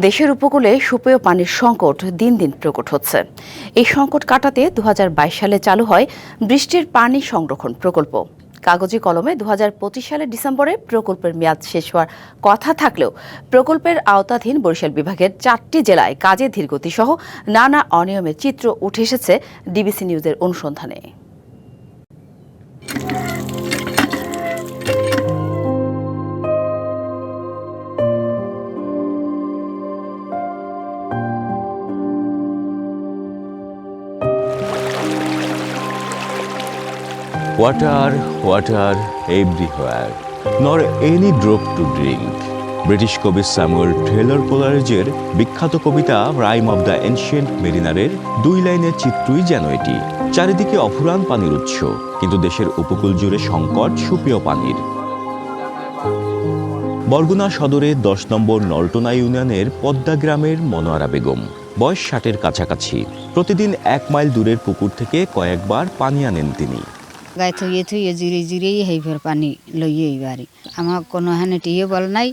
দেশের উপকূলে সুপেয় পানির সংকট দিন দিন প্রকট হচ্ছে। এই সংকট কাটাতে 2022 সালে চালু হয় বৃষ্টির পানি সংরক্ষণ প্রকল্প। কাগজে কলমে 2025 সালের ডিসেম্বরে প্রকল্পের মেয়াদ শেষ হওয়ার কথা থাকলেও প্রকল্পের আওতাধীন বরিশাল বিভাগের 4টি জেলায় কাজের ধীরগতি সহ নানা অনিয়মের চিত্র উঠে এসেছে ডিবিসি নিউজের অনুসন্ধানে। Water everywhere, nor any drop to drink. British কবি স্যামুয়েল টেলর কোলারিজের বিখ্যাত কবিতা রাইম অব দ্য এনশিয়েন্ট মেরিনারের 2 লাইনের চিত্রই যেন এটি। চারিদিকে অফুরান পানির উৎস, কিন্তু দেশের উপকূল জুড়ে সংকট সুপেয় পানির। বরগুনা সদরে 10 নম্বর নলটোনা ইউনিয়নের পদ্মা গ্রামের মনোয়ারা বেগম, বয়স 60-এর কাছাকাছি। প্রতিদিন 1 মাইল দূরের পুকুর থেকে কয়েকবার পানি আনেন তিনি। গায়ে থইয়ে থইয়ে জিরে জিরেই হেইফের পানি লইয়ে বাড়ি। আমার কোনো হানে টিয়ে বল নাই,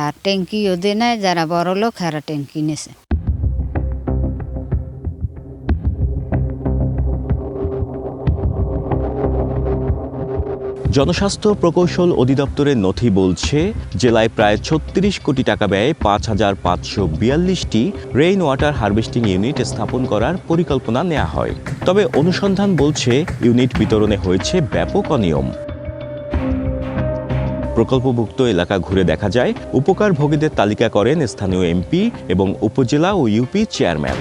আর ট্যাঙ্কিও দে নাই। যারা বড় লোক হারা ট্যাঙ্কি নেছে। জনস্বাস্থ্য প্রকৌশল অধিদপ্তরের নথি বলছে, জেলায় প্রায় 36 কোটি টাকা ব্যয়ে 5542টি রেইন ওয়াটার হারভেস্টিং ইউনিট স্থাপন করার পরিকল্পনা নেওয়া হয়। তবে অনুসন্ধান বলছে ইউনিট বিতরণে হয়েছে ব্যাপক অনিয়ম। প্রকল্পভুক্ত এলাকা ঘুরে দেখা যায়, উপকারভোগীদের তালিকা করেন স্থানীয় এমপি এবং উপজেলা ও ইউপি চেয়ারম্যান।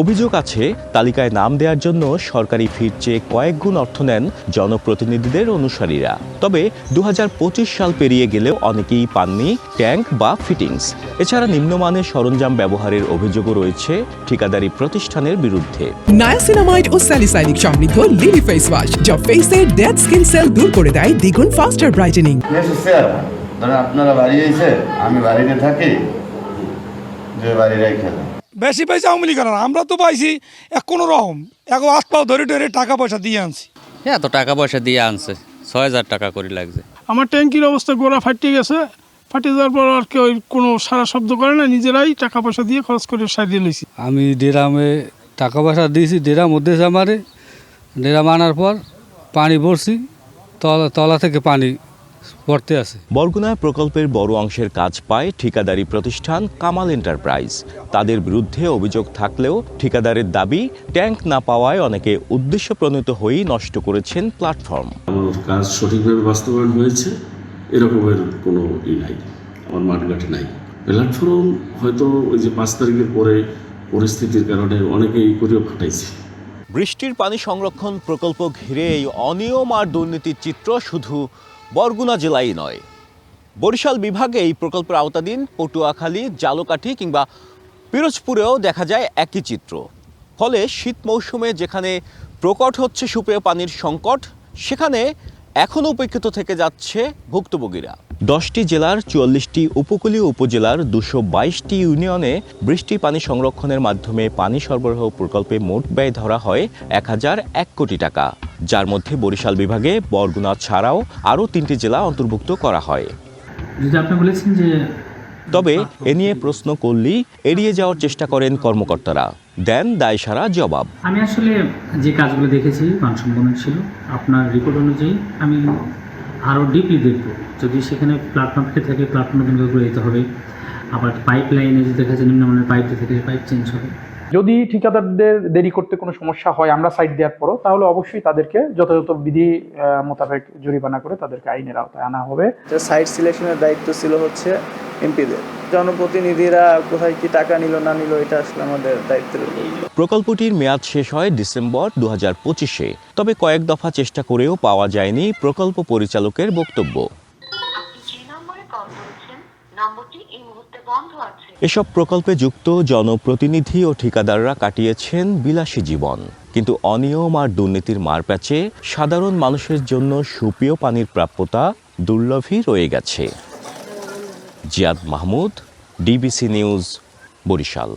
অভিযোগ আছে, তালিকায় নাম দেওয়ার জন্য সরকারি ফির চেয়ে কয়েক গুণ অর্থ নেন জনপ্রতিনিধিদের অনুসারীরা। তবে 2025 সাল পেরিয়ে গেলেও অনেকেই পাননি ট্যাঙ্ক বা ফিটিংস। এছাড়া নিম্নমানের সরঞ্জাম ব্যবহারের অভিযোগও রয়েছে ঠিকাদারি প্রতিষ্ঠানের বিরুদ্ধে। নায়াসিনামাইড ও স্যালিসাইলিক সমৃদ্ধ লিলি ফেস ওয়াশ, যা ফেসের ডেড স্কিন সেল দূর করে দেয় দ্বিগুণ ফাস্টার ব্রাইটেনিং। আপনারা বাড়ি এসে আমি বাড়িতে থাকি, যে বাড়ি রেখে বেশি পয়সা আওয়ামী লীগ না, আমরা তো পাইছি কোনো রকম এখন হাত পাও ধরে ধরে টাকা পয়সা দিয়ে আনছি। এত টাকা পয়সা দিয়ে আনছে, 6000 টাকা করে লাগছে। আমার ট্যাঙ্কির অবস্থা গোড়া ফাটিয়ে গেছে। ফাটে যাওয়ার পর আর কেউ কোনো সারা শব্দ করে না, নিজেরাই টাকা পয়সা দিয়ে খরচ করে সারিয়ে লইছি। আমি ডেরামে টাকা পয়সা দিয়েছি, ডেরাম মধ্যে আমারে ডেরাম আনার পর পানি ভরছি, তলা থেকে পানি পড়তে আছে। বরগুনায় প্রকল্পের বড় অংশের কাজ পায় ঠিকাদারি প্রতিষ্ঠান কামাল এন্টারপ্রাইজ। তাদের বিরুদ্ধে অভিযোগ থাকলেও ঠিকাদারের দাবি, ট্যাঙ্ক না পাওয়ায় অনেকে উদ্দেশ্য প্রণীত হয়েই নষ্ট করেছেন প্ল্যাটফর্ম। আমার কাজ সঠিকভাবে বাস্তবায়ন হয়েছে এরকমের কোনো নাই, আমার মাঠঘাটে নাই। প্ল্যাটফর্ম হয়তো ওই যে 5 তারিখের পরে পরিস্থিতির কারণে অনেকেই করেও ফাটাইছে। বৃষ্টির পানি সংরক্ষণ প্রকল্প ঘিরে এই অনিয়ম আর দুর্নীতির চিত্র শুধু বরগুনা জেলায় নয়, বরিশাল বিভাগে এই প্রকল্পের আওতাধীন পটুয়াখালী, জালকাঠি কিংবা পিরোজপুরেও দেখা যায় একই চিত্র। ফলে শীত মৌসুমে যেখানে প্রকট হচ্ছে সুপেয় পানির সংকট, সেখানে এখনও উপেক্ষিত থেকে যাচ্ছে ভুক্তভোগীরা। 10টি জেলার 44টি উপকূলীয় উপজেলার 222টি ইউনিয়নে বৃষ্টির পানি সংরক্ষণের মাধ্যমে পানি সরবরাহ প্রকল্পে মোট ব্যয় ধরা হয় 1001 কোটি টাকা, যার মধ্যে বরিশাল বিভাগে বরগুনা ছাড়াও আরও 3টি জেলা অন্তর্ভুক্ত করা হয়। তবে এ নিয়ে প্রশ্ন করলেই এড়িয়ে যাওয়ার চেষ্টা করেন কর্মকর্তারা, দেন দায়সারা জবাব। আমি আসলে যে কাজগুলো দেখেছি মানসম্পন্ন ছিল। আপনার রিপোর্ট অনুযায়ী আমি আরও ডিপলি দেখব, যদি সেখানে প্ল্যাটফর্ম থেকে প্ল্যাটফর্ম করে দিতে হবে। আবার পাইপ লাইনে যদি দেখা যায় নিম্নমানের পাইপ থেকে পাইপ চেঞ্জ হবে। যদি ঠিকাদারদের দেরি করতে কোনো সমস্যা হয় আমরা সাইট দেওয়ার পরও, তাহলে অবশ্যই তাদেরকে যথাযথ বিধি মোতাবেক জরিমানা করে তাদেরকে আইনের আওতায় আনা হবে। সাইট সিলেকশনের দায়িত্ব ছিল হচ্ছে এমপিদের। জনপ্রতিনিধিরা কোথায় কি টাকা নিল না নিল, এটা আসলে আমাদের দায়িত্বের উপর। প্রকল্পটির মেয়াদ শেষ হয় ডিসেম্বর 2025-এ। তবে কয়েক দফা চেষ্টা করেও পাওয়া যায়নি প্রকল্প পরিচালকের বক্তব্য। এসব প্রকল্পে যুক্ত জনপ্রতিনিধি ও ঠিকাদাররা কাটিয়েছেন বিলাসী জীবন, কিন্তু অনিয়ম আর দুর্নীতির মারপ্যাচে সাধারণ মানুষের জন্য সুপেয় পানির প্রাপ্যতা দুর্লভই রয়ে গেছে। Ziad Mahmud, DBC news, Barishal.